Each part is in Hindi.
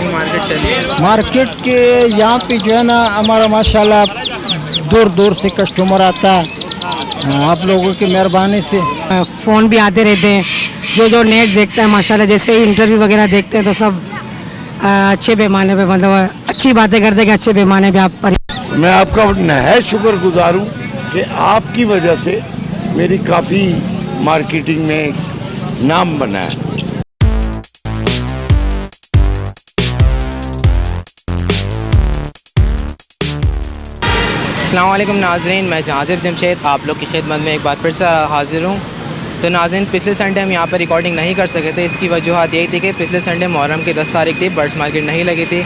नहीं मार्केट चल रही है? मार्केट के यहाँ पे जो है ना हमारा माशाल्लाह दूर दूर से कस्टमर आता है, आप लोगों की मेहरबानी से। फ़ोन भी आते रहते हैं, जो नेट देखता है माशाल्लाह, जैसे ही इंटरव्यू वगैरह देखते हैं तो सब अच्छे पैमाने पे, मतलब अच्छी बातें करते हैं कि अच्छे पैमाने पे आप पर। मैं आपका नहायत शुक्रगुजार हूँ कि आपकी वजह से मेरी काफ़ी मार्केटिंग में नाम बना है। अस्सलाम वालेकुम नाज़रीन, मैं जहाज़िब जमशेद आप लोग की खिदमत में एक बार फिर से हाज़िर हूँ। तो नाज़रीन, पिछले संडे हम यहाँ पर रिकॉर्डिंग नहीं कर सके थे। इसकी वजूहत यही थी कि पिछले संडे मुहर्रम की 10 तारीख थी, बर्ड्स मार्केट नहीं लगी थी।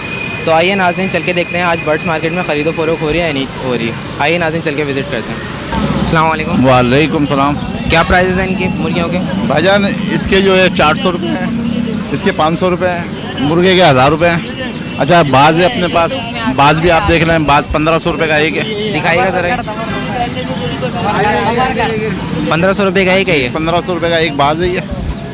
तो आइए नाज़रीन चल के देखते हैं आज बर्ड्स मार्केट में ख़रीदो फ़रोख्त हो रही है या नहीं हो रही है। आइए नाज़रीन चल के विज़िट करते हैं। अस्सलाम वालेकुम। वालेकुम सलाम। क्या प्राइसेस हैं इनकी मुर्गियों के? भाईजान इसके जो है 400 रुपये हैं, इसके 500 रुपये हैं, मुर्गे के 1000 रुपये हैं। अच्छा बाज़ है अपने पास, बाज़ भी आप देख रहे हैं, बाज़ 1500 रुपये का एक है। दिखाइएगा ज़रा। 1500 रुपये का एक है ये? 1500 रुपये का एक बाज़ है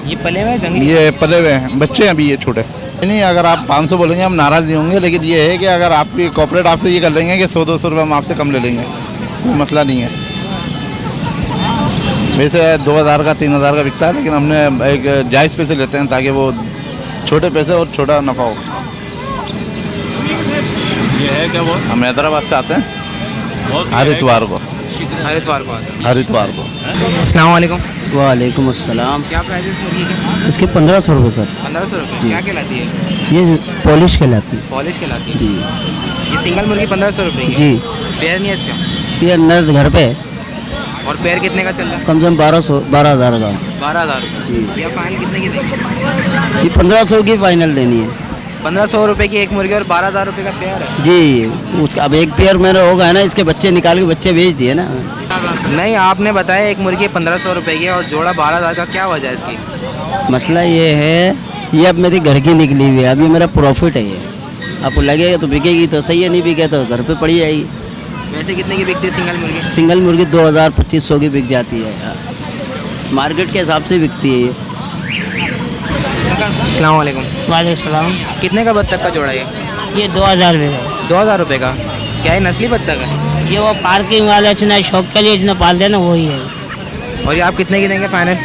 ये पले हुए जंगली? ये पले हुए हैं, बच्चे हैं अभी ये छोटे। नहीं अगर आप 500 बोलेंगे हम नाराज़ नहीं होंगे, लेकिन ये है कि अगर आपकी कॉर्पोरेट आपसे ये कर लेंगे कि 100-200 रुपये हम आपसे कम ले लेंगे, कोई मसला नहीं है। वैसे 2000 का 3000 का बिकता है, लेकिन हमने एक जायज़ पैसे लेते हैं ताकि वो छोटे पैसे और छोटा नफ़ा हो। ये है क्या वो? हम हैदराबाद से आते हैं हर इतवार को। हर इतवार को। अस्सलाम वालेकुम। वालेकुम अस्सलाम। क्या प्राइसेस मुर्गी के? इसके 1500 रुपये सर। 1500 रुपये। क्या कहलाती है? ये पॉलिश कहलाती है। पॉलिश कहलाती है जी। ये सिंगल मुर्गी 1500 रुपये की? जी। पेयर नहीं है इसका? ये अंदर घर पे और पेयर कितने का चल रहा है? कम से कम 12,000 का। 12,000 रुपये। जी। या फाइनल कितने की देंगे? ये 1500 की फाइनल देनी है। 1500 रुपये की एक मुर्गी और 12,000 रुपये का पेयर है? जी। उसका अब एक पेयर मेरा होगा है ना, इसके बच्चे निकाल के बच्चे बेच दिए ना। नहीं, आपने बताया एक मुर्गी 1500 रुपये की और जोड़ा 12,000 का, क्या वजह है इसकी? मसला ये है, ये अब मेरी घर की निकली हुई है, अब ये मेरा प्रॉफिट है। ये आपको लगेगा तो बिकेगी तो सही है, नहीं बिके तो घर पे पड़ी जाएगी। वैसे कितने की बिकती है सिंगल मुर्गी? सिंगल मुर्गी 2000-2500 की बिक जाती है यार, मार्केट के हिसाब से बिकती है ये। अस्सलाम वालेकुम। वालेकुम सलाम। कितने का बत्तख का जोड़ा है? ये 2000 रुपये का। 2000 रुपये का? क्या है, नस्ली बत्तख है? ये वो पार्किंग वाला इतना शौक के लिए इतना पालते हैं ना, वही है। और ये आप कितने की देंगे फाइनल?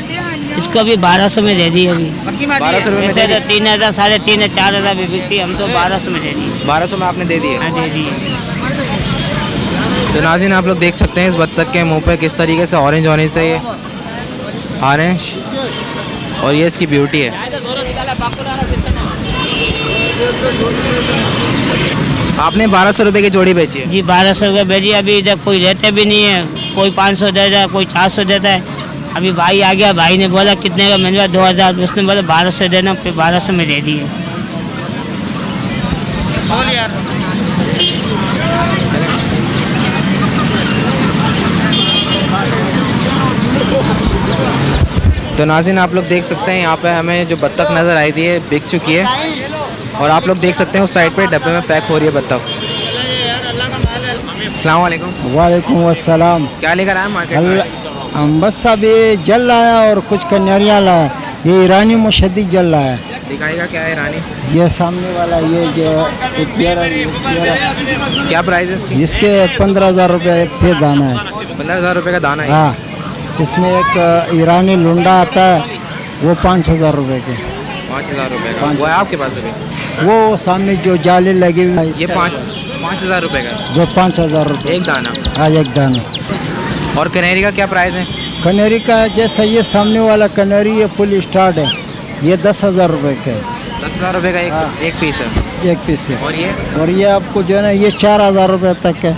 इसको अभी 1200 में दे दी अभी। 1200 रुपये में दे वैसे दी? तो 3000, 3,500, 4,000 भी बिकती, हम तो 1200 में दे दी। 1200 में आपने दे दिए? हाँ दे दी। तो नाज़रीन आप लोग देख सकते हैं इस बत्तख के मुंह पे किस तरीके से ऑरेंज से ये ऑरेंज, और ये इसकी ब्यूटी है। आपने 1200 रुपये की जोड़ी बेची है? जी 1200 रुपये बेची। अभी इधर कोई लेते भी नहीं है, कोई 500 देता है, कोई 400 देता है। अभी भाई आ गया, भाई ने बोला कितने का, मैंने बोला 2000, उसने बोला 1200 देना, फिर 1200 में दे दिए। तो नाज़रीन आप लोग देख सकते हैं यहाँ पे हमें जो बत्तख नज़र आई थी है बिक चुकी है, और आप लोग देख सकते हैं उस साइड पे डब्बे में पैक हो रही है बत्तख। अस्सलाम वालेकुम। वालेकुम अस्सलाम। क्या लेकर आए मार्केट में? हम बस अभी जल लाया और कुछ कन्हरिया लाया, ये ईरानी मुशद्दिद जल लाया। दिखाएगा क्या है रानी? ये सामने वाला ये जो प्यारा, क्या प्राइस है इसकी? इसके 15,000 रुपये पे दाना है। 15,000 रुपये का दाना है? हाँ। इसमें एक ईरानी लुंडा आता है, वो 5,000 रुपये के। 5,000 रुपये का? वो है आपके पास अभी? वो सामने जो जाली लगी हुई है, ये 5,000 रुपये का? जो 5,000 रुपये एक दाना? हाँ एक दाना। और कनेरी का क्या प्राइस है? कनेरी का जैसा ये सामने वाला कनेरी ये फुल स्टार्ट है, ये 10,000 रुपये का है। 10,000 रुपये का एक पीस है? एक पीस है। और ये आपको जो है ना ये 4,000 रुपये तक है,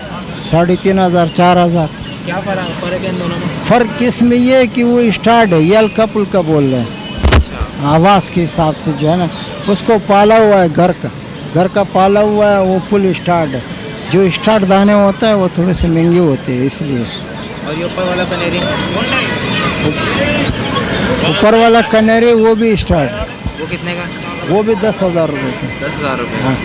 3,500, 4,000। क्या फ़र्क है इन दोनों में? फ़र्क इसमें ये है कि वो स्टार्ट है, ये हल्का पुल्का बोल रहे हैं। अच्छा। आवाज़ के हिसाब से जो है ना, उसको पाला हुआ है घर का पाला हुआ है, वो फुल स्टार्ट है। जो स्टार्ट दाने होता है वो थोड़े से महंगे होते हैं इसलिए। और ये ऊपर वाला कनेरी? ऊपर वाला कनेरी वो भी स्टार्ट, वो कितने का? वो भी 10,000 रुपये का। 10,000 रुपये? हाँ।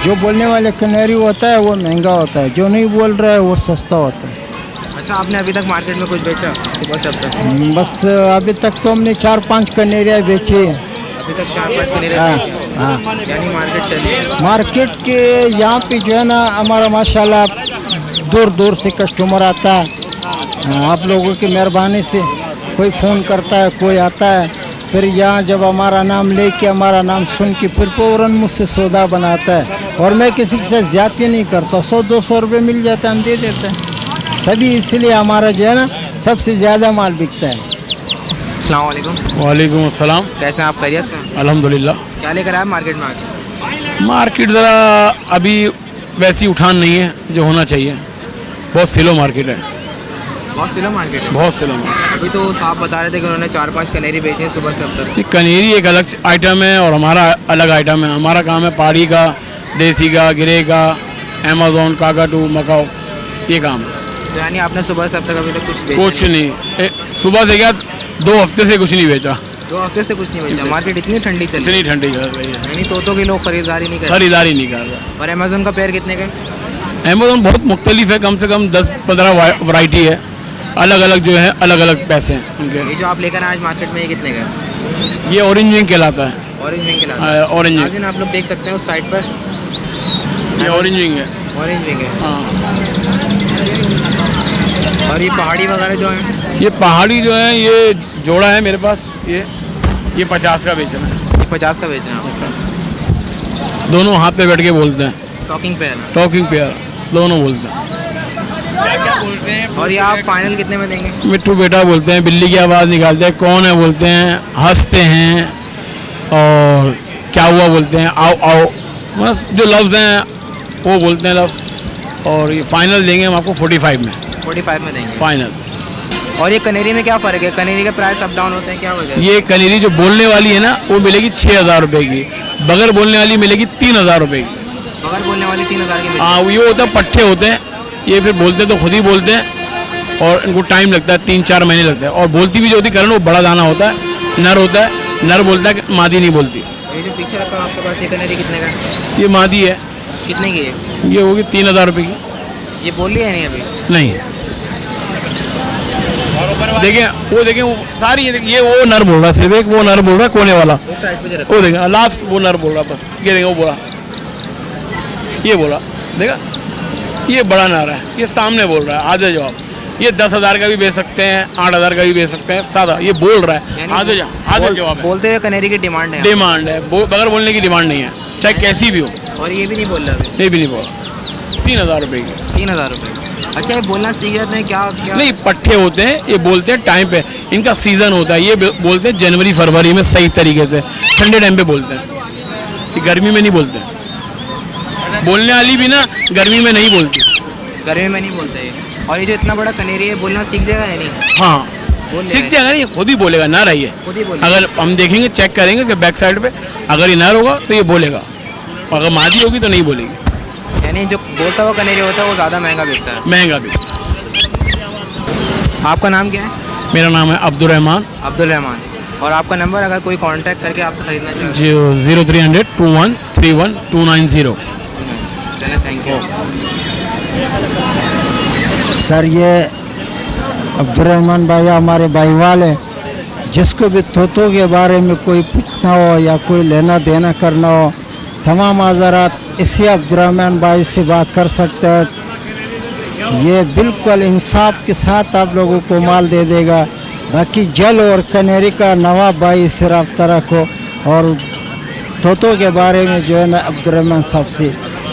जो बोलने वाले कनेरी होता है वो महंगा होता है, जो नहीं बोल रहा है वो सस्ता होता है। अच्छा, आपने अभी तक मार्केट में कुछ बेचा सुबह से अब तक? बस अभी तक तो हमने 4-5 कनेरियाँ बेची हैं। अभी तक 4-5 कनेरी? हाँ हाँ यानी मार्केट चल रही है। मार्केट के यहाँ पे जो है ना हमारा माशाल्लाह दूर दूर से कस्टमर आता है। आप लोगों की मेहरबानी से कोई फ़ोन करता है, कोई आता है, फिर यहाँ जब हमारा नाम लेके हमारा नाम सुन के फिर फ़ौरन मुझसे सौदा बनाता है। और मैं किसी के साथ ज़्यादती नहीं करता, 100-200 रुपये मिल जाता है हम दे देते हैं। तभी इसलिए हमारा जो है ना सबसे ज़्यादा माल बिकता है। अस्सलाम वालेकुम। वालेकुम अस्सलाम। कैसे हैं आप, खैरियत से हैं? अल्हम्दुलिल्लाह। क्या लेकर आए मार्केट में आज? मार्केट ज़रा अभी वैसी उठान नहीं है जो होना चाहिए, बहुत स्लो मार्केट है, बहुत स्लो मार्केट है। बहुत स्लो मार्केट। अभी तो साहब बता रहे थे कि उन्होंने 4-5 कनेरी बेची हैं सुबह से अब तक। ये कनेरी एक अलग आइटम है और हमारा अलग आइटम है। हमारा काम है पहाड़ी का, देसी का, गिरे का, अमेज़ोन, काकाटू, मकाओ, ये काम है। तो यानी आपने सुबह से अब तक अभी तक कुछ बेचा कुछ नहीं, सुबह से क्या 2 हफ्ते से कुछ नहीं बेचा। 2 हफ्ते से कुछ नहीं बेचा। मार्केट इतनी ठंडी चल रही है, इतनी ठंडी चल रही है, यानी तोतों के लोग खरीदारी नहीं कर रहे। खरीदारी नहीं कर रहा। और अमेज़न का पेयर कितने का? अमेज़ोन बहुत मुख्तलिफ है, कम से कम 10-15 वैरायटी है, अलग अलग जो है अलग अलग पैसे हैं उनके। ये जो आप लेकर आए आज मार्केट में ये कितने का है? ये ऑरेंज विंग कहलाता है। ऑरेंज विंग के लाते ऑरेंज विंग, नाज़रीन आप लोग देख सकते हैं उस साइड पर ये ऑरेंज विंग है। ऑरेंज विंग है। हाँ, और ये पहाड़ी वगैरह जो है ये पहाड़ी जो है ये जोड़ा है मेरे पास, ये 50 का बेचना है। ये 50 का बेच रहे हैं आप? 50 दोनों हाथ पे बैठ के बोलते हैं, टॉकिंग पेयर। टॉकिंग पेयर दोनों बोलते हैं। और ये आप फाइनल कितने में देंगे? मिट्टू बेटा बोलते हैं, बिल्ली की आवाज़ निकालते हैं, कौन है बोलते हैं, हंसते हैं और क्या हुआ बोलते हैं, आओ आओ, बस जो लफ्ज़ हैं वो बोलते हैं लफ्ज़। और ये फाइनल देंगे हम आपको 45 में, 45 में देंगे फाइनल। और ये कनेरी में क्या फ़र्क है? कनेरी के प्राइस अप डाउन होते हैं, क्या वजह है? ये कनेरी जो बोलने वाली है ना वो मिलेगी 6,000 रुपये की, बगैर बोलने वाली मिलेगी 3,000 रुपये की। बगैर बोलने वाली 3,000 की मिलती हाँ, ये होता है पट्टे होते हैं, ये फिर बोलते तो खुद ही बोलते हैं और इनको टाइम लगता है, 3-4 महीने लगते हैं। और बोलती भी जो होती करण वो बड़ा दाना होता है, नर होता है, नर बोलता है कि मादी नहीं बोलती। है। ये जो पीछे रखा है आपके पास ये कनेरी कितने का है? ये मादी है, कितने की है? ये होगी 3,000 रुपये की। ये बोल रही है नहीं अभी? नहीं, देखें वो, देखें वो सारी, ये वो नर बोल रहा है, सिर्फ एक वो नर बोल रहा है कोने वाला, उस साइड पे जो रखा वो देखें लास्ट वो नर बोल रहा है बस। ये देखें वो बोला, ये बोला, देखा ये बड़ा नर है, ये सामने बोल रहा है। आधे जवाब ये 10,000 का भी बेच सकते हैं, 8,000 का भी बेच सकते हैं, सादा ये बोल रहा है। यानी आधे जवाब है, बोलते हुए कनेरी की डिमांड है। डिमांड है, बगैर बोलने की डिमांड नहीं है, चाहे कैसी भी हो। और ये भी नहीं बोल रहा अभी? ये भी नहीं बोला, 3,000 रुपये की। 3,000 रुपये। अच्छा, ये बोलना सीख जाते हैं क्या क्या? नहीं, पट्टे होते हैं, ये बोलते हैं टाइम पे, इनका सीज़न होता है, ये बोलते हैं जनवरी फरवरी में सही तरीके से, ठंडे टाइम पे बोलते हैं, ये गर्मी में नहीं बोलते। बोलने वाली भी ना गर्मी में नहीं बोलती, गर्मी में नहीं बोलते ये। और ये जो इतना बड़ा कनेरी है बोलना सीख जाएगा या नहीं? हाँ बोल सीख लेगा। जाएगा, ये खुद ही बोलेगा, ना रहिए। खुद ही बोलेगा। अगर हम देखेंगे, चेक करेंगे इसके बैक साइड पे, अगर ये नर होगा तो ये बोलेगा, और अगर मादी होगी तो नहीं बोलेगी। यानी जो बोलता हुआ कनेरी होता है वो ज़्यादा महंगा बिकता है। महंगा भी। आपका नाम क्या है? मेरा नाम है अब्दुल रहमान, अब्दुल रहमान। और आपका नंबर अगर कोई कांटेक्ट करके आपसे ख़रीदना चाहे? 0300 21 31 290। चले, थैंक यू। सर ये अब्दुलरहमान भाई हमारे भाईवाल है, जिसको भी तोतों के बारे में कोई पूछना हो या कोई लेना देना करना हो, तमाम आज़ारात इसी अब्दुलरहमान भाई से बात कर सकते हैं। ये बिल्कुल इंसाफ के साथ आप लोगों को माल दे देगा। बाकी जल और कनेरी का नवाब भाई से रब्ता रखो, और तोतों के बारे में जो है ना अब्दुलरहमान साहब से।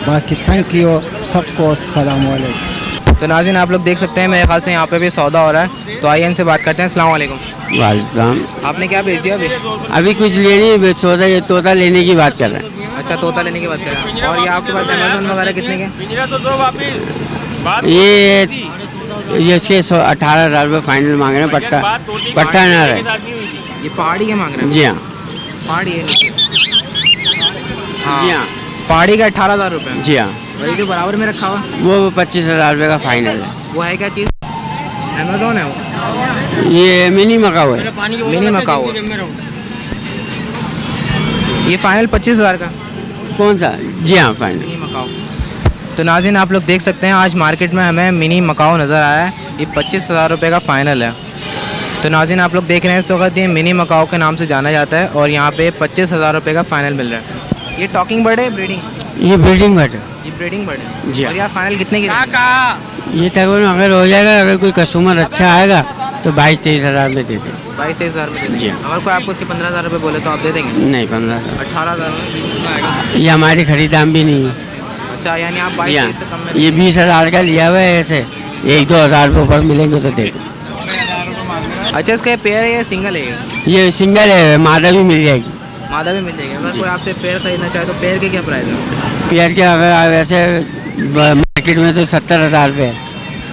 बाकी थैंक यू सबको, अस्सलाम वालेकुम। तो नाज़रीन आप लोग देख सकते हैं, मेरे ख्याल से यहाँ पे भी सौदा हो रहा है, तो आइए इनसे बात करते हैं। अस्सलाम वालेकुम। वालेकुम। आपने क्या बेच दिया अभी? अभी कुछ लेनी है, सौदा ये तोता लेने की बात कर रहे हैं। अच्छा, तोता लेने की बात कर रहे हैं। और ये आपके पास अमेज़न वगैरह कितने के? ये इसके 18,000 रुपये फाइनल मांग रहे हैं, पट्टा ना रहे। ये पहाड़ी के मांग रहे हैं? जी हाँ, पहाड़ी है। जी हाँ, पहाड़ी का 18,000 रुपये। जी हाँ। और ये जो बराबर में रखा हुआ वो 25,000 रुपये का फाइनल है। वो है क्या चीज़? अमेज़न है वो? ये मिनी मकाऊ है। मिनी मकाऊ है। ये फाइनल 25,000 का? कौन सा? जी हाँ, फाइनल। मिनी मकाऊ। तो नाज़रीन आप लोग देख सकते हैं, आज मार्केट में हमें मिनी मकाऊ नज़र आया है। ये 25,000 रुपये का फ़ाइनल है। तो नाज़रीन आप लोग देख रहे हैं, इस वक्त ये मिनी मकाऊ के नाम से जाना जाता है और यहाँ पे 25,000 रुपये का फ़ाइनल मिल रहा है। ये टॉकिंग बर्ड है ब्रीडिंग? ये ब्रीडिंग बर्ड है ये ब्रीडिंग बर्ड है जी। और यहाँ फाइनल कितने की देंगे? ये तकरीबन अगर हो जाएगा, अगर कोई कस्टमर अच्छा आएगा तो 22-23 हज़ार में दे दें। 22-23 हज़ार में दे देंगे। जी। अगर कोई आपको उसके 15,000 रुपये बोले तो आप दे देंगे? नहीं 15,000, 18,000 में? ये हमारी खरीदाम भी नहीं है। अच्छा, यानी आप जी हाँ, 22-23 से कम में ये 20,000 का लिया हुआ है, ऐसे 1-2 हज़ार रुपये ऊपर मिलेंगे तो दे दें। अच्छा, इसका ये पेयर है या सिंगल है? ये सिंगल है, मादा भी मिल जाएगी। मादा भी मिल जाएगी। अगर कोई आपसे पेयर खरीदना चाहे तो पेयर के क्या प्राइस है? पेयर के अगर आप ऐसे मार्केट में तो 70,000 रुपये है,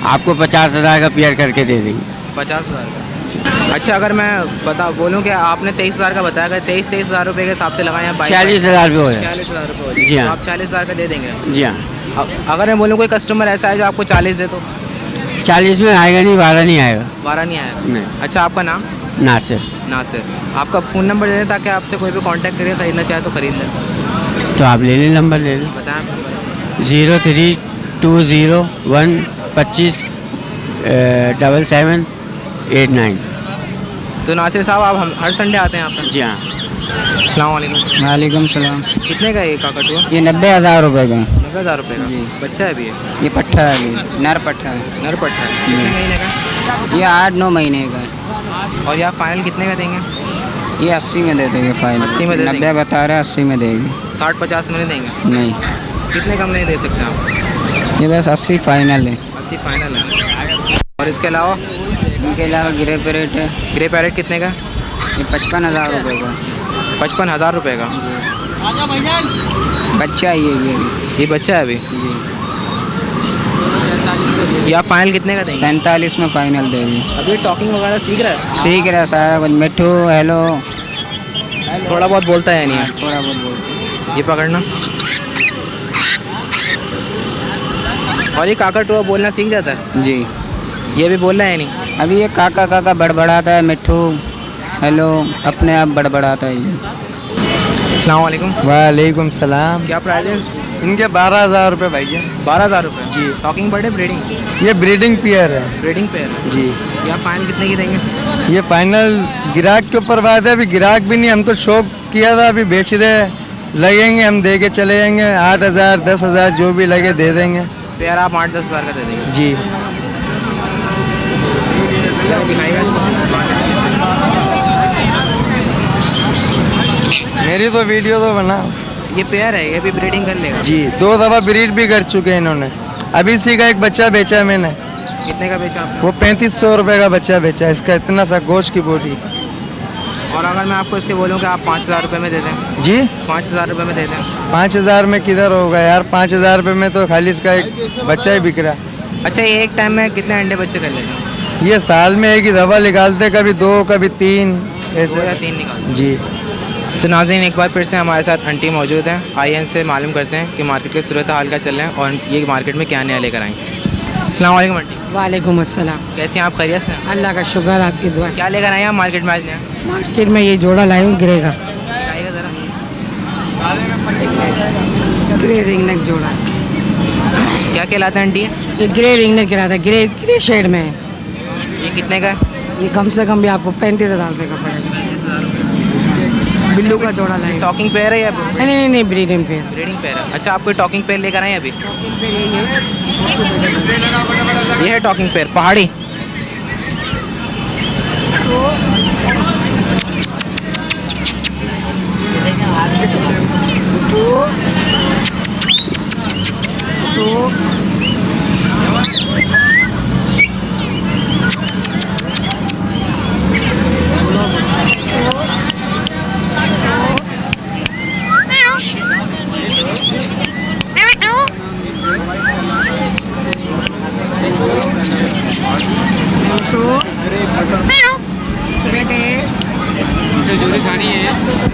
आपको 50,000 का पेयर करके दे देंगे। 50,000 का। अच्छा, अगर मैं बोलूँ कि आपने 23,000 का बताया, अगर 23 हज़ार रुपये के हिसाब से लगाए हैं 46,000 रुपये हो जाए। 46,000 रुपये हो जाए, जी हाँ। तो आप 40,000 का दे देंगे? जी हाँ। अगर मैं बोलूँ कोई कस्टमर ऐसा है जो आपको 40 दे तो? 40 में आएगा नहीं, 12 नहीं आएगा। 12 नहीं आएगा? नहीं। अच्छा, आपका नाम? नासिर। नासिर। आपका फ़ोन नंबर दे दें ताकि आपसे कोई भी कांटेक्ट करके ख़रीदना चाहे तो ख़रीद लें। तो आप ले लें, नंबर ले लें। बताएं आप नंबर। 0320 125 7789। तो नासिर साहब, आप हर संडे आते हैं यहाँ पर? जी हाँ। अस्सलाम वालेकुम। वालेकुम सलाम। कितने का ये काकटुआ? ये 90,000 रुपये का। 90,000 रुपये का? जी। बच्चा है अभी ये? ये पट्ठा है, अभी नर पट्ठा है। नर पट्टा है? कितने महीने का? ये 8-9 महीने का है। और ये आप फाइनल कितने का देंगे? ये 80 में दे देंगे फाइनल। 80 में दे देंगे? 90 बता रहे हैं, 80 में देंगे। 60-50 में नहीं देंगे? नहीं, कितने कम नहीं दे सकते आप? ये बस 80 फाइनल है। 80 फाइनल है। और इसके अलावा? इनके अलावा ग्रे पैरेट है, ग्रे पैरेट कितने का? ये 55,000 रुपये का। 55,000 रुपये का? बच्चा है ये भी अभी। ये बच्चा है अभी? जी। ये आप फाइनल कितने का देंगे? 45 में फाइनल देंगे। अभी टॉकिंग वगैरह सीख रहा है? सीख रहा है सारा कुछ, मिट्ठू हेलो थोड़ा बहुत बोलता है नहीं? थोड़ा बहुत बोल। ये पकड़ना। और ये काकटुआ बोलना सीख जाता है? जी। ये भी बोल रहा है नहीं? अभी ये काका काका बड़बड़ाता है, मिट्ठू हेलो अपने आप बड़बड़ाता है ये। अस्सलाम वालेकुम। वालेकुम सलाम। क्या प्राइस है इनके 12,000 रुपये भाई जी। 12,000 रुपये? जी। टॉकिंग बर्ड है ब्रीडिंग? ये ब्रीडिंग पेयर है। ब्रीडिंग पेयर है? जी। ये आप फाइनल कितने की देंगे? ये फाइनल गिराक के ऊपर बात है, अभी गिराक भी नहीं, हम तो शौक किया था, अभी बेच रहे, लगेंगे हम दे के चले जाएंगे। 8,000 10,000 जो भी लगे दे देंगे। पेयर आप 8-10 हज़ार का दे देंगे? जी। दिखाएगा इसको? मेरी तो वीडियो तो बना। ये पेयर है, ये भी ब्रीडिंग कर लेगा? जी, 2 दफ़ा ब्रीड भी कर चुके हैं इन्होंने। अभी इसी का एक बच्चा बेचा है मैंने। कितने का बेचा आपने? वो 3500 रुपये का बच्चा बेचा है, इसका इतना सा गोश्त की बोटी। और अगर मैं आपको इसके बोलूँ कि आप 5,000 रुपये में दे दें? जी। 5,000 रुपये में दे दें? 5,000 में किधर होगा यार, 5,000 रुपये में तो खाली इसका एक बच्चा ही बिक रहा है। अच्छा, ये एक टाइम में कितने अंडे बच्चे कर लेते हैं? ये साल में एक ही दफ़ा निकालते, कभी 2 कभी 3 2 या ऐसे। 3 निकाल? जी। तो नाज़रीन, एक बार फिर से हमारे साथ आंटी मौजूद हैं। आइए इनसे मालूम करते हैं कि मार्केट के सूरत हाल क्या चल रहे हैं और ये मार्केट में क्या नया लेकर आएँ। अस्सलाम वालेकुम आंटी। वालेकुम अस्सलाम। कैसी हैं आप? खैरियत से हैं? अल्लाह का शुक्र, आपकी दुआ। क्या लेकर आए हैं आप मार्केट में आज नया? मार्केट में ये जोड़ा लाए हूँ ग्रे का, बताइएगा ज़रा। ग्रे रिंग नेक जोड़ा। क्या कहलाता है आंटी ये? ये ग्रे रिंग नेक गिरा था, ग्रे ग्रे शेड में है। ये कितने का है? ये कम से कम भी आपको 35,000 रुपये का पड़ेगा। बिल्लू का जोड़ा लाए। टॉकिंग पेयर है या नहीं ब्रीडिंग पे। ब्रीडिंग पेयर है? अच्छा, आप कोई टॉकिंग पेयर लेकर आए हैं अभी? ये है टॉकिंग पेयर पहाड़ी?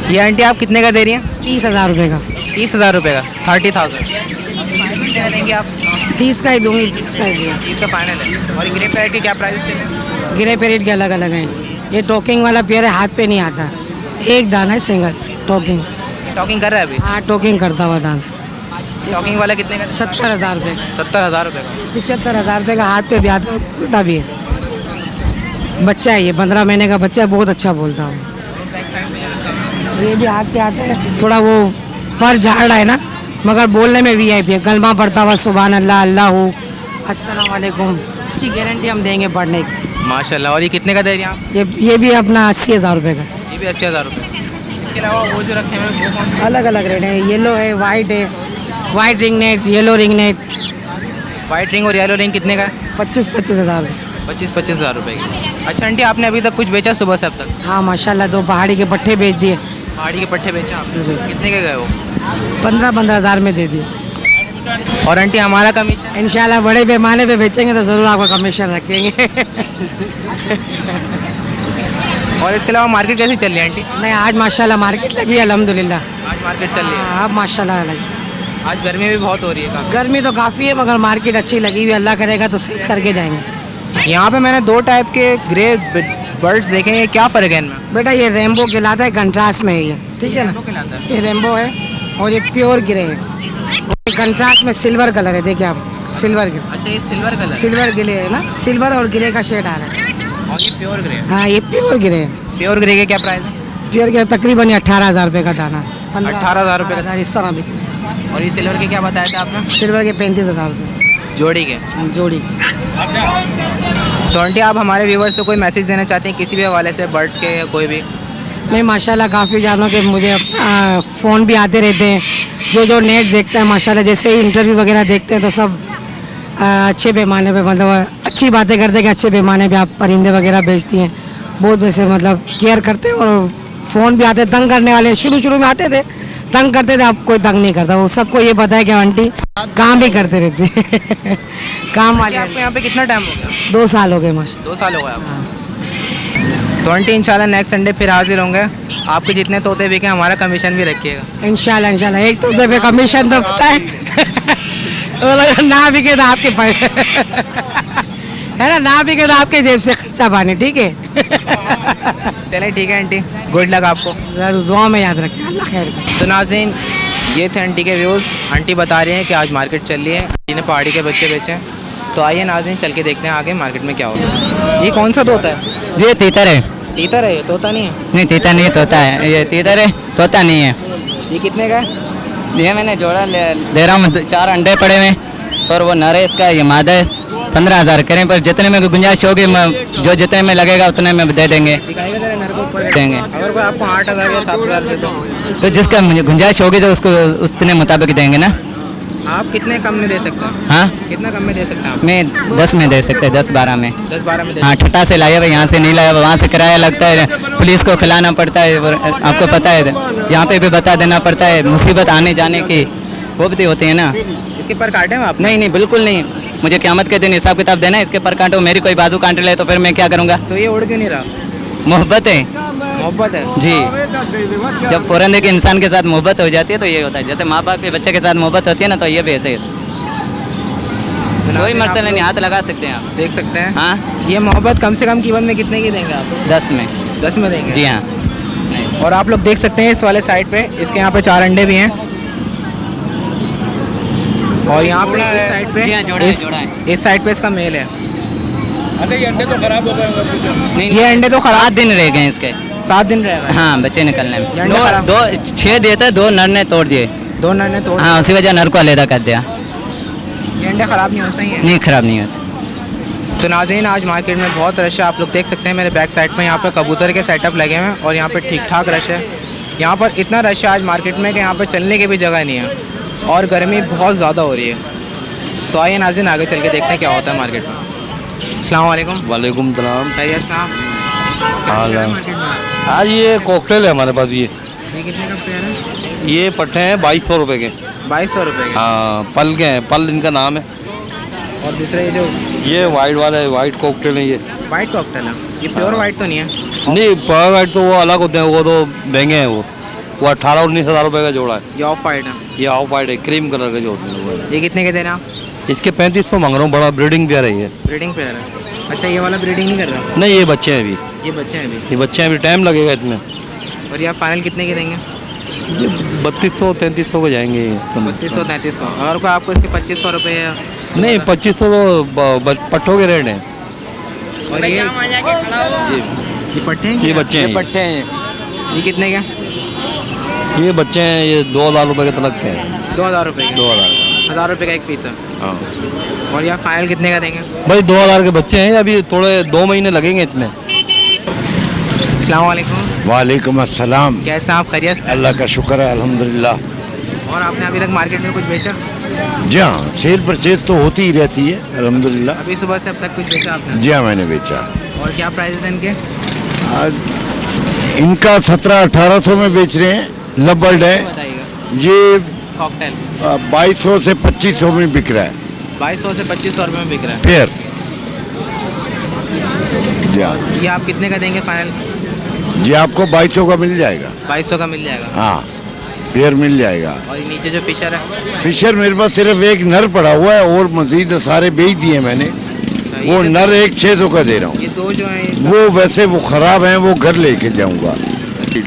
ये आंटी आप कितने का दे रही हैं? 30,000 रुपये का। 30,000 रुपये का? 30,000 क्या देंगे आप? 30 का ही दूंगी, 30 का ही दूंगी। 30 का फाइनल है। और ग्रे पैरेट की क्या प्राइस चल रही है? ग्रे पेरेट के अलग अलग हैं। ये टोकिंग वाला पेयर है, हाथ पे नहीं आता, एक दाना है सिंगल टोकिंग। टॉकिंग कर रहा है अभी? हाँ, टोकिंग करता हुआ दाना। टॉकिंग वाला कितने का? 70,000 रुपये का। 70,000 रुपये का? 75,000 रुपये का हाथ पे भी आता है, बोलता भी है। बच्चा है ये, 15 महीने का बच्चा है, बहुत अच्छा बोलता है। ये भी हाथ पे आता है, थोड़ा वो पर झाड़ रहा है ना, मगर बोलने में VIP है। कलमा पढ़ता हुआ सुभान अल्लाह, अल्लाह अस्सलाम वालेकुम, इसकी गारंटी हम देंगे पढ़ने की। माशाल्लाह। और ये कितने का दे रही हैं आप? ये भी अपना 80,000 रुपये का। ये भी 80,000 रुपये। इसके अलावा वो जो रखे हुए हैं वो कौन से? अलग अलग रेट है, येलो है, वाइट है, white ring net, yellow ring net. White ring और येलो रिंग कितने का है? 25-25 हज़ार। 25-25 हज़ार रुपये की। अच्छा आंटी, आपने अभी तक कुछ बेचा सुबह से अब तक? हाँ माशाल्लाह, 2 पहाड़ी के पट्टे बेच दिए। पहाड़ी के पट्टे बेचे आपने? कितने के गए वो? 15-15 हज़ार में दे दिए। और आंटी हमारा कमीशन? इंशाल्लाह बड़े पैमाने पे बेचेंगे तो ज़रूर आपका कमीशन रखेंगे। और इसके अलावा मार्केट कैसी चल रही है आंटी? नहीं, आज माशाल्लाह मार्केट लगी है, अल्हम्दुलिल्लाह। आज मार्केट चल रही है? हाँ, अब माशाल्लाह लगी। आज गर्मी भी बहुत हो रही है काफ़ी। गर्मी तो काफ़ी है, मगर मार्केट अच्छी लगी हुई है। अल्लाह करेगा तो सेल करके जाएंगे। यहाँ पे मैंने 2 टाइप के ग्रे बर्ड्स देखे हैं, क्या फ़र्क है इनमें? बेटा ये रेम्बो कहलाता है, कंट्रास्ट में है ये, ठीक है ना। रेम्बो कहलाता है। ये रेम्बो है और ये प्योर ग्रे है। कंट्रास्ट में सिल्वर कलर है, देखिए आप, सिल्वर ग्रे। अच्छा, ये सिल्वर कलर? सिल्वर ग्रे है ना, सिल्वर और ग्रे का शेड आ रहा है। और ये प्योर ग्रे? हाँ, ये प्योर ग्रे है। प्योर ग्रे के क्या प्राइस है? प्योर ग्रे तकरीबन 18,000 रुपये का दाना। 18,000 रुपये का? इस तरह बिकते हैं। और ये सिल्वर के क्या बताया था आपने? सिल्वर के 35,000 रुपये जोड़ी के? जोड़ी। तो आंटी आप हमारे व्यूवर्स को कोई मैसेज देना चाहते हैं किसी भी हवाले से, बर्ड्स के या कोई भी? नहीं माशाल्लाह, काफ़ी जानों के मुझे फ़ोन भी आते रहते हैं, जो नेट देखते हैं माशाल्लाह, जैसे ही इंटरव्यू वगैरह देखते हैं तो सब अच्छे पैमाने पे, मतलब अच्छी बातें करते हैं कि अच्छे पैमाने पे आप परिंदे वगैरह बेचती हैं। बहुत वैसे मतलब केयर करते हैं। और फ़ोन भी आते, तंग करने वाले शुरू में आते थे, तंग करते थे, अब कोई तंग नहीं करता। वो सबको ये पता है कि आंटी काम भी करते रहते हैं। काम वाले। आपको यहाँ पे कितना टाइम हो गया? 2 साल हो गए माशा। 2 साल हो गए आपको? तो आंटी इंशाल्लाह नेक्स्ट संडे फिर हाजिर होंगे। आपके जितने तोते बिके हमारा कमीशन भी रखिएगा। इंशाल्लाह एक तोते पे कमीशन तो पता है। ना बिके तो आपके है ना बिके तो आपके जेब से खर्चा पानी, ठीक है। चले ठीक है आंटी, गुड लक आपको। ज़रूर दुआ में याद रखें, अल्लाह खैर करे। तो नाज़रीन, ये थे आंटी के व्यूज़। आंटी बता रही हैं कि आज मार्केट चल रही है, आंटी ने पहाड़ी के बच्चे बेचे हैं। तो आइए नाज़रीन, चल के देखते हैं आगे मार्केट में क्या होता है। ये कौन सा तोता है? ये तीतर है। तीतर है? ये तोता नहीं है? नहीं, तीतर नहीं, तोता है। ये तीतर है, तोता नहीं है। ये कितने का है? ये मैंने जोड़ा दे रहा हूँ, 4 अंडे पड़े हुए हैं और वो नर है इसका, ये मादा है। 15,000 करें, पर जितने में गुंजाइश होगी जो जितने में लगेगा उतने में दे देंगे। देंगे। अगर कोई आपको 8,000 या 7,000 दे तो जिसका मुझे गुंजाइश होगी तो उसको उतने मुताबिक देंगे ना। आप कितने कम में दे सकते हो? हाँ, कितना कम में दे सकते हैं आप? मैं 10 में दे सकते हैं, 10-12 में। 10-12 में दे? हाँ, ठट्टा से लाया हुआ, यहाँ से नहीं लाया हुआ, वहाँ से किराया लगता है, पुलिस को खिलाना पड़ता है, आपको पता है। यहाँ पे भी बता देना पड़ता है, मुसीबत आने जाने की वो भी होती है ना। इसके पर काटे हैं आप? नहीं, बिल्कुल नहीं। मुझे क़यामत के दिन हिसाब किताब देना है, इसके पर काटो, मेरी कोई बाजू काट ले तो फिर मैं क्या करूँगा। तो ये उड़ क्यों नहीं रहा? मोहब्बत है। मोहब्बत है जी। जब पुराने के इंसान के साथ मोहब्बत हो जाती है तो ये होता है। जैसे माँ बाप के बच्चे के साथ मोहब्बत होती है ना, तो ये भी ऐसे कोई मसला नहीं, हाथ लगा सकते हैं आप, देख सकते हैं। हाँ। ये मोहब्बत कम से कम कीमत में कितने की देंगे आप? 10 में। 10 में देंगे? जी हाँ। और आप लोग देख सकते हैं इस वाले साइड पे, इसके यहाँ पे 4 अंडे भी हैं। और यहाँ पे इस साइड पे, जी हाँ, जोड़ा है। इस साइड पे इसका मेल है। ये अंडे तो खराब हो गए। ये अंडे तो 7 दिन रह गए इसके। 7 दिन रहेगा? हाँ, बच्चे निकलने ये में। अंडे खराब? 6 देते, 2 नर ने तोड़ दिए। 2 नर ने तोड़? हाँ, उसी वजह नर को अलहदा कर दिया। ये अंडे ख़राब नहीं हो सही है? नहीं, ख़राब नहीं हो। तो नाज़रीन, आज मार्केट में बहुत रश है। आप लोग देख सकते हैं मेरे बैक साइड में, यहाँ पे कबूतर के सेटअप लगे हुए हैं और यहाँ पे ठीक ठाक रश है। यहाँ पर इतना रश है आज मार्केट में कि यहाँ पर चलने की भी जगह नहीं है और गर्मी बहुत ज़्यादा हो रही है। तो आइए नाज़रीन, आगे चल के देखते हैं क्या होता है मार्केट में। अस्सलाम वालेकुम। वालेकुम सलाम। खैरियत साहब? हाल है। मार्केट में आज ये कॉकटेल है हमारे पास। ये कितने का पेयर है? ये पट्टे हैं 2200 रुपये के। 2200 रुपये के? हाँ, पल के हैं, पल इनका नाम है। और दूसरे ये जो ये वाइट वाला है, वाइट कॉकटेल है। ये वाइट कॉकटेल है? ये प्योर वाइट तो नहीं है? नहीं, प्योर वाइट तो वो अलग होते हैं, वो तो महंगे हैं। वो 18-19 हज़ार रुपये का जोड़ा है। ये ऑफ वाइट है? ये ऑफ वाइट है, क्रीम कलर के जो होते हैं वो। ये कितने के देना आप? इसके 3500 मांग रहा हूँ, बड़ा ब्रीडिंग पेयर है ये। ब्रीडिंग पेयर है? अच्छा, ये वाला ब्रीडिंग नहीं कर रहा? नहीं, ये बच्चे हैं अभी। ये बच्चे हैं अभी? ये बच्चे हैं अभी, टाइम लगेगा इसमें। और ये आप फाइनल कितने के देंगे? ये 3200-3300 के जाएंगे। 3200-3300। अगर कोई आपको इसके 2500 रुपये? नहीं, 2500 तो पट्टों के रेट हैं। और ये पट्टे हैं? ये बच्चे हैं। पट्टे हैं। ये कितने के? ये बच्चे हैं, ये 2000 रुपये के तलक के हैं। 2000 रुपये के 2000। 1000 रुपये का एक पीस है। हाँ और यहाँ फाइनल कितने का देंगे? भाई 2000 के बच्चे हैं, अभी थोड़े 2 महीने लगेंगे इतने। अस्सलाम वालेकुम। वालेकुम अस्सलाम। कैसे आप? खैरियत से? अल्लाह का शुक्र है, अल्हम्दुलिल्लाह। और आपने अभी तक मार्केट में कुछ बेचा? जी हाँ, सेल परचेज तो होती ही रहती है, अल्हम्दुलिल्लाह। अभी सुबह से अब तक कुछ बेचा आपने? जी हाँ, मैंने बेचा। और क्या प्राइस है इनके? आज इनका 1700-1800 में बेच रहे हैं। लबर्ड है बताइएगा। ये कॉकटेल 2200 से 2500 में बिक रहा है 2200 से 2500 रुपये में बिक रहा है। पेयर। जी हाँ ये आप कितने का देंगे फाइनल? जी, आपको 2200 का मिल जाएगा। 2200 का मिल जाएगा। हाँ, पेयर मिल जाएगा। और ये नीचे जो फिशर है? फिशर मेरे पास सिर्फ एक नर पड़ा हुआ है और मजीद सारे बेच दिए मैंने। वो नर एक 600 का दे रहा हूँ। ये दो जो है वो वैसे वो खराब हैं, वो घर लेके जाऊंगा।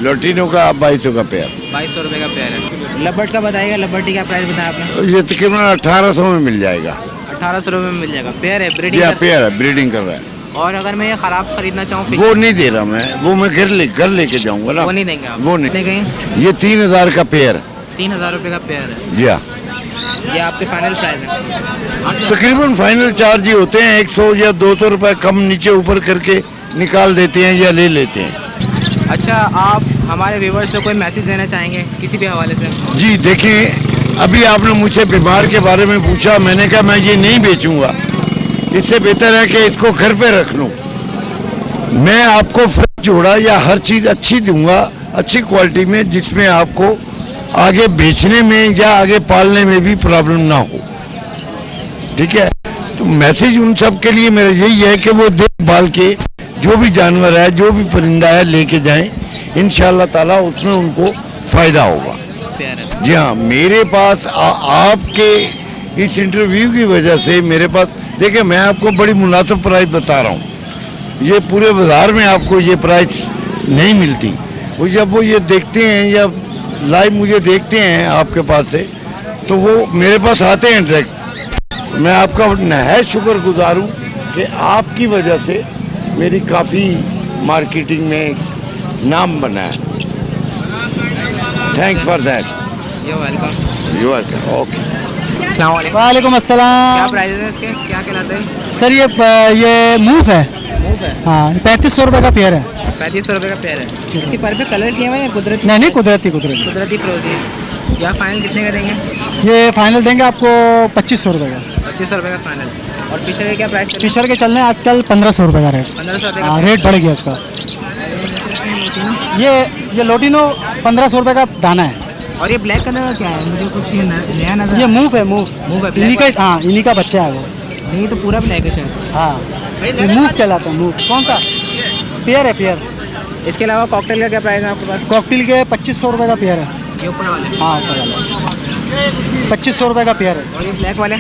लोटिनो का आप 2200 का पेयर। 2200 रुपये का पेयर है। लबर्ट का बताइएगा, लबर्ट की क्या प्राइस बताया आपने? ये तकरीबन 1800 में मिल जाएगा। 1800 रुपये में मिल जाएगा। पेयर है, जी ब्रीडिंग हाँ, पेयर है, ब्रीडिंग कर रहा है। और अगर मैं ये खराब खरीदना चाहूँ फिश? वो नहीं दे रहा मैं, वो मैं घर लेके जाऊंगा ना। वो नहीं देंगे आप? वो नहीं। कितने कहीं? ये 3000 का पेयर। 3000 रुपये का पेयर है। जी हाँ, ये आपके फाइनल प्राइस है? तकरीबन फाइनल चार्ज ही होते हैं 100 या 200 रुपए कम नीचे ऊपर करके निकाल देते हैं या ले लेते हैं। अच्छा, आप हमारे व्यूवर्स को कोई मैसेज देना चाहेंगे किसी भी हवाले से? जी देखिए, अभी आपने मुझसे बीमार के बारे में पूछा, मैंने कहा मैं ये नहीं बेचूंगा, इससे बेहतर है कि इसको घर पे रख लूं। मैं आपको फ्रेश जोड़ा या हर चीज़ अच्छी दूंगा, अच्छी क्वालिटी में, जिसमें आपको आगे बेचने में या आगे पालने में भी प्रॉब्लम ना हो। ठीक है, तो मैसेज उन सब के लिए मेरा यही है कि वो देखभाल के जो भी जानवर है, जो भी परिंदा है, लेके जाएं। इंशाअल्लाह ताला उसमें उनको फ़ायदा होगा। जी हाँ, मेरे पास आपके इस इंटरव्यू की वजह से मेरे पास, देखिए मैं आपको बड़ी मुनासिब प्राइस बता रहा हूँ। ये पूरे बाज़ार में आपको ये प्राइस नहीं मिलती। वो जब वो ये देखते हैं या लाइव मुझे देखते हैं आपके पास से, तो वो मेरे पास आते हैं डायरेक्ट। मैं आपका नहायत शुक्रगुजार हूँ कि आपकी वजह से मेरी काफ़ी मार्केटिंग में नाम बना है। Thanks for that. You welcome. You welcome. Okay. अस्सलाम वालेकुम। वालेकुम अस्सलाम। क्या प्राइस है इसके? क्या कहलाते हैं? सर ये मूव है। मूव है? हाँ, 3500 रुपये का पेयर है। 3500 रुपये का पेयर है। इसके पर पे कलर किए हुए हैं या कुदरती? नहीं, कुदरती कुदरती फ्रोजी। या फाइनल कितने का देंगे? ये फाइनल देंगे आपको 2500 रुपये का। 2500 रुपये का फाइनल। और फिशर का क्या प्राइस? फिशर के चलने आजकल 1500 रुपये का रेट। 1500 रुपये हाँ, का रेट बढ़ गया इसका। ये लोटिनो 1500 रुपये का दाना है। और ये ब्लैक कलर का क्या है? मुझे कुछ ये नया नजर। ये मूव है, मूव मूव है। इन्हीं का, हाँ इन्हीं का बच्चा है वो। नहीं तो पूरा ब्लैक है शायद। हाँ, ये मूव कहलाता है। मूव कौन सा? पेयर है, पेयर। इसके अलावा कॉकटेल का क्या प्राइस है आपके पास? कॉकटेल के 2500 रुपये का पेयर है। ये ऊपर वाले? हाँ, ऊपर वाला 2500 रुपये का पेयर है। और ये ब्लैक वाले?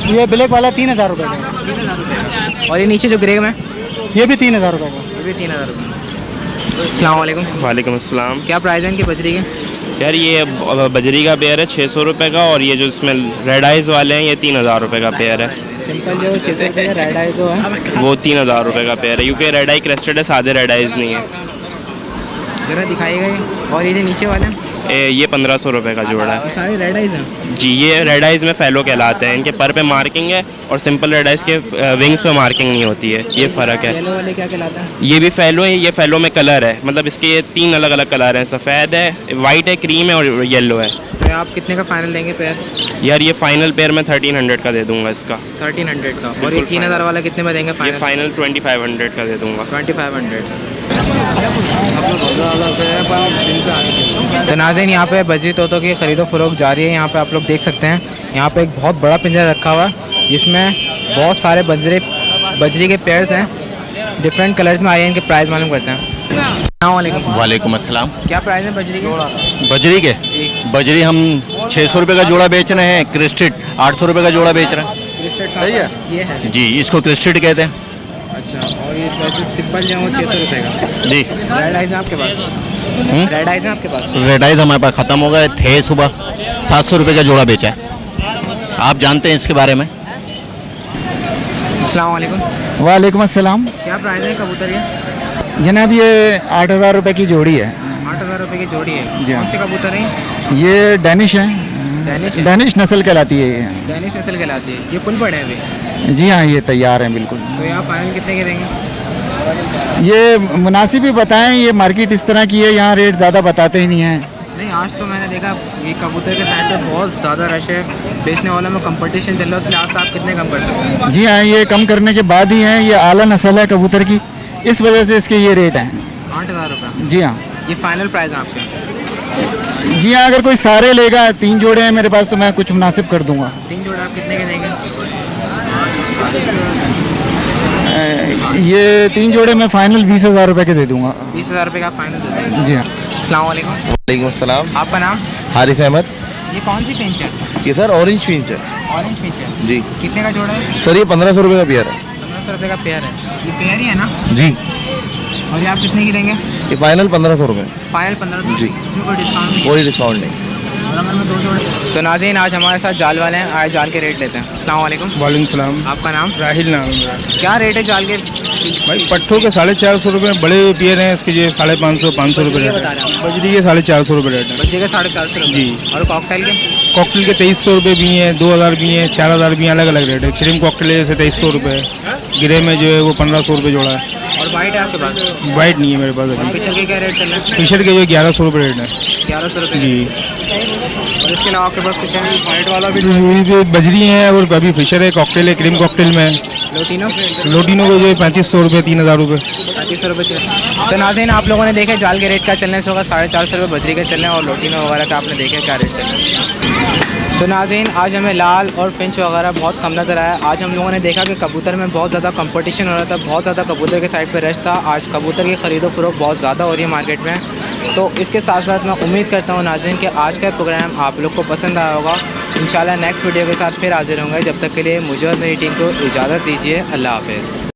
ये ब्लैक वाला 3000 रुपये का। 3000 रुपये का। और ये नीचे जो ग्रे में? ये भी 3000 रुपये का। ये भी 3000 रुपये। अस्सलाम वालेकुम। वालेकुम अस्सलाम। क्या प्राइस है इनकी बजरी के? यार ये बजरी का पेयर है 600 रुपये का, और ये जो इसमें रेड आइज़ वाले हैं ये 3000 रुपये का पेयर है। सिंपल जो 600 रुपये का रेड आई जो है वो 3000 रुपये का पेयर है, क्योंकि रेड आई क्रेस्टेड है, सादे रेड आइज़ नहीं है। ज़रा दिखाइएगा ये। और ये जो नीचे वाले हैं? ये 1500 रुपये का जोड़ा है। ये सारे रेड आइज हैं? जी, ये रेड आइज़ में फैलो कहलाते हैं। इनके पर पे मार्किंग है और सिंपल रेड आइज़ के विंग्स पे मार्किंग नहीं होती है, ये फ़र्क है। येलो वाले क्या कहलाते हैं? ये भी फैलो है, ये फैलो में कलर है, मतलब इसके ये 3 अलग अलग कलर हैं, सफ़ेद है, वाइट है, क्रीम है और येलो है। तो आप कितने का फाइनल देंगे पेयर? यार ये फाइनल पेयर मैं 1300 का दे दूंगा इसका। 1300 का। और ये 3000 वाला कितने में देंगे फाइनल? ये फाइनल 2500 का दे दूंगा। 2500। तो नाज़रीन, यहाँ पे बजरी तोतों की ख़रीदो फरोख्त जारी है। यहाँ पे आप लोग देख सकते हैं, यहाँ पे एक बहुत बड़ा पिंजरा रखा हुआ है जिसमें बहुत सारे बजरी के पेयर्स हैं, डिफरेंट कलर्स में आए हैं। इनके प्राइस मालूम करते हैं। वालेकुम अस्सलाम। क्या प्राइस है बजरी के? बजरी के बजरी हम 600 रुपये का जोड़ा बेच रहे हैं। क्रिस्टेड 800 रुपये का जोड़ा बेच रहे हैं। सही है। ये है जी, इसको क्रिस्टेड कहते हैं। अच्छा, और ये वैसे सिंपल जो है वो 600 रुपये का। जी। रेड आइज है आपके पास? रेड आइज है आपके पास? रेड आइज हमारे पास ख़त्म हो गए थे। सुबह 700 रुपये का जोड़ा बेचा है। आप जानते हैं इसके बारे में? अस्सलाम वालेकुम। वालेकुम अस्सलाम। क्या प्राइस है कबूतर ये? जनाब ये 8000 रुपये की जोड़ी है। 8,000 रुपये की जोड़ी है। जी हाँ। कौन से कबूतर हैं? ये डैनिश है, डैनिश है? डैनिश नस्ल कहलाती है ये। डैनिश नस्ल कहलाती है। ये फुल बड़े हैं अभी? जी हाँ, ये तैयार हैं बिल्कुल। तो यहाँ फाइनल कितने के देंगे? ये मुनासिब ही बताएं, ये मार्केट इस तरह की है, यहाँ रेट ज़्यादा बताते ही नहीं हैं। नहीं, आज तो मैंने देखा ये कबूतर के साइड पे बहुत ज़्यादा रश है, बेचने वालों में कंपटीशन चल रहा है, इसलिए आज आप कितने कम कर सकते हैं? जी हाँ, ये कम करने के बाद ही हैं, ये आला नस्ल है कबूतर की, इस वजह से इसके ये रेट हैं। 8,000 रुपये? जी हाँ। ये फाइनल प्राइस है आपके? जी हाँ, अगर कोई सारे लेगा, 3 जोड़े हैं मेरे पास, तो मैं कुछ मुनासिब कर दूंगा। 3 जोड़े आप कितने के देंगे? ये 3 जोड़े मैं फाइनल 20,000 रुपये के दे दूंगा। 20,000 रुपये का फाइनल दे देंगे? जी हाँ। अस्सलाम वालेकुम। वालेकुम अस्सलाम। आपका नाम? हारिस अहमद। ये कौन सी फिंच है? ये सर ऑरेंज फिंच है। ऑरेंज फिंच है? जी। कितने का जोड़ा है? सर ये 1500 रुपये का पेयर है। 1500 रुपये का पेयर है। ये पेयर ही है ना? जी। और ये आप कितने की देंगे? ये फाइनल 1500 रुपये। फाइनल 1500? जी। इसमें कोई डिस्काउंट नहीं? कोई डिस्काउंट नहीं। और अगर मैं 2 जोड़े। तो नाज़रीन, आज हमारे साथ जाल वाले हैं, आज जाल के रेट लेते हैं। अस्सलाम वालेकुम। वालेकुम सलाम। आपका नाम? राहिल नाम है मेरा। क्या रेट है जाल के? भाई पट्ठों के 450 रुपये, बड़े पेयर हैं इसके जो 550 500 रुपये रेट बता है। रहे हैं? बजरी के 450 रुपये रेट है। बच्चे के 450 रुपये? जी। और कॉकटेल के? कॉकटेल के 2300 रुपये भी हैं, 2000 भी हैं, 4000 भी हैं, अलग अलग रेट है। क्रीम कॉकटेल है जैसे 2300 रुपये, ग्रे में जो है वो 1500 रुपये जोड़ा है। और वाइट है आपके पास? वाइट नहीं है मेरे पास अभी। फिशर के क्या रेट चल रहा है? फिशर के जो 1100 रुपये रेट है। 1100 रुपये? जी। और इसके अलावा आपके पास कुछ है? वाइट वाला भी? ये बजरी हैं और अभी फिशर है, कॉकटेल है, क्रीम कॉकटेल में। लोटिनो? लोटिनो को जो है 3500 रुपये, 3000 रुपये। 3500 रुपये। तो नाज़रीन, आप लोगों ने देखे जाल के रेट क्या चलने से होगा, 450 रुपये बजरी के चलने, और लोटिनो वगैरह का आपने देखे क्या रेट चलने। तो नाज़रीन, आज हमें लाल और फिंच वगैरह बहुत कम नज़र आया। आज हम लोगों ने देखा कि कबूतर में बहुत ज़्यादा कंपटीशन हो रहा था, बहुत ज़्यादा कबूतर के साइड पे रश था। आज कबूतर की ख़रीदो फरोख्त बहुत ज़्यादा हो रही है मार्केट में। तो इसके साथ साथ मैं उम्मीद करता हूँ नाज़रीन कि आज का प्रोग्राम आप लोग को पसंद आया होगा। इंशाल्लाह नेक्स्ट वीडियो के साथ फिर हाजिर होंगे। जब तक के लिए मुझे और मेरी टीम को इजाज़त दीजिए। अल्लाह हाफ़िज़।